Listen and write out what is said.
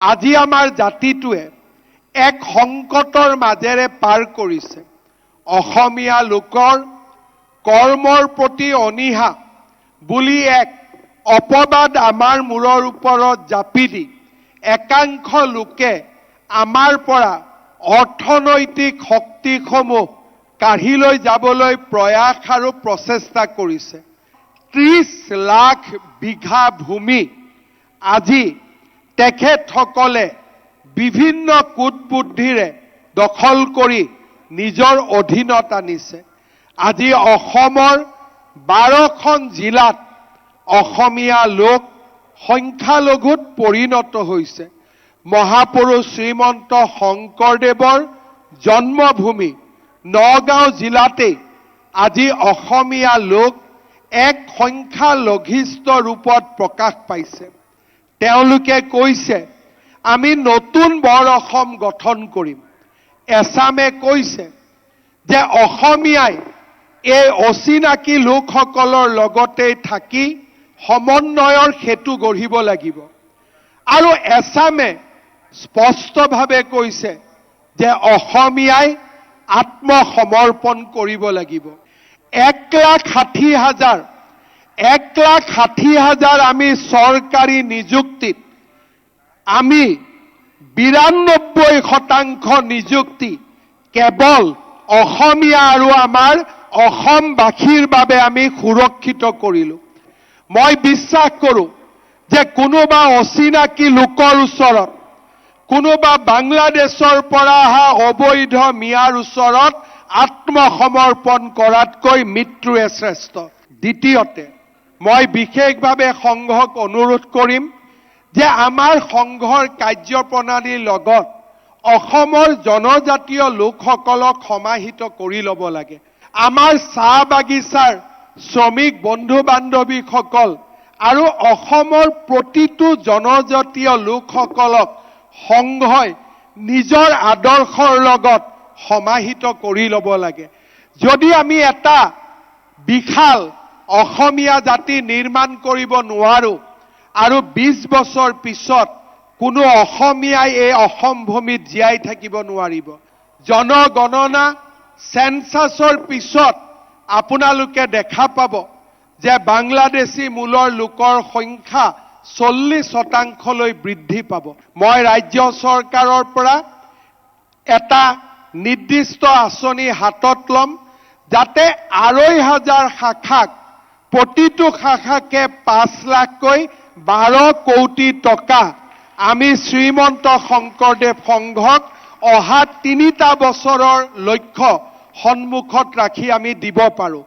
আজি আমাৰ জাতিটোৱে এক সংকটৰ মাজেৰে পাৰ কৰিছে। অসমীয়া লোকৰ কৰ্মৰ প্ৰতি অনীহা বুলি এক অপবাদ আমাৰ মূৰৰ ওপৰত জাপি দি একাংশ লোকে আমাৰ পৰা অৰ্থনৈতিক শক্তিসমূহ কাঢ়ি লৈ যাবলৈ প্ৰয়াস আৰু প্ৰচেষ্টা কৰিছে। 30 লাখ বিঘা ভূমি আজি তেখেতসকলে বিভিন্ন কূটবুদ্ধিৰে দখল কৰি নিজৰ অধীনত আনিছে। আজি অসমৰ 12খন জিলাত অসমীয়া লোক সংখ্যালঘুত পৰিণত হৈছে। মহাপুৰুষ শ্ৰীমন্ত শংকৰদেৱৰ জন্মভূমি নগাঁও জিলাতেই আজি অসমীয়া লোক এক সংখ্যালঘিষ্ঠ ৰূপত প্ৰকাশ পাইছে। তেওঁলোকে কৈছে আমি নতুন বৰ অসম গঠন কৰিম। এছামে কৈছে যে অসমীয়াই এই অচিনাকি লোকসকলৰ লগতে থাকি সমন্বয়ৰ সেতু গঢ়িব লাগিব। আৰু এছামে স্পষ্টভাৱে কৈছে যে অসমীয়াই আত্মসমৰ্পণ কৰিব লাগিব। 1,60,000 আমি চৰকাৰী নিযুক্তিত আমি 92% নিযুক্তি কেৱল অসমীয়া আৰু আমাৰ অসমবাসীৰ বাবে আমি সুৰক্ষিত কৰিলোঁ। মই বিশ্বাস কৰোঁ যে কোনোবা অচিনাকি লোকৰ ওচৰত, কোনোবা বাংলাদেশৰ পৰা অহা অবৈধ মিয়াৰ ওচৰত আত্মসমৰ্পণ কৰাতকৈ মৃত্যুৱে শ্ৰেষ্ঠ। দ্বিতীয়তে মই বিশেষভাৱে সংঘক অনুৰোধ কৰিম যে আমাৰ সংঘৰ কাৰ্যপ্ৰণালীৰ লগত অসমৰ জনজাতীয় লোকসকলক সমাহিত কৰি ল'ব লাগে। আমাৰ চাহ বাগিচাৰ শ্ৰমিক বন্ধু বান্ধৱীসকল আৰু অসমৰ প্ৰতিটো জনজাতীয় লোকসকলক সংঘই নিজৰ আদৰ্শৰ লগত সমাহিত কৰি ল'ব লাগে। যদি আমি এটা বিশাল অসমীয়া জাতি নিৰ্মাণ কৰিব নোৱাৰো আৰু 20 বছৰ পিছত কোনো অসমীয়াই এই অসম ভূমিত জীয়াই থাকিব নোৱাৰিব। জনগণনা সেন্সাছৰ পিছত আপোনালোকে দেখা পাব যে বাংলাদেশী মূলৰ লোকৰ সংখ্যা 40% বৃদ্ধি পাব। মই ৰাজ্য চৰকাৰৰ পৰা এটা নিৰ্দিষ্ট আঁচনি হাতত ল'ম যাতে 2,500 শাখাক প্ৰতিটো শাখাকে 5 লাখকৈ 12 কোটি টকা আমি শ্ৰীমন্ত শংকৰদেৱ সংঘক অহা 3টা বছৰৰ লক্ষ্য সন্মুখত ৰাখি আমি দিব পাৰোঁ।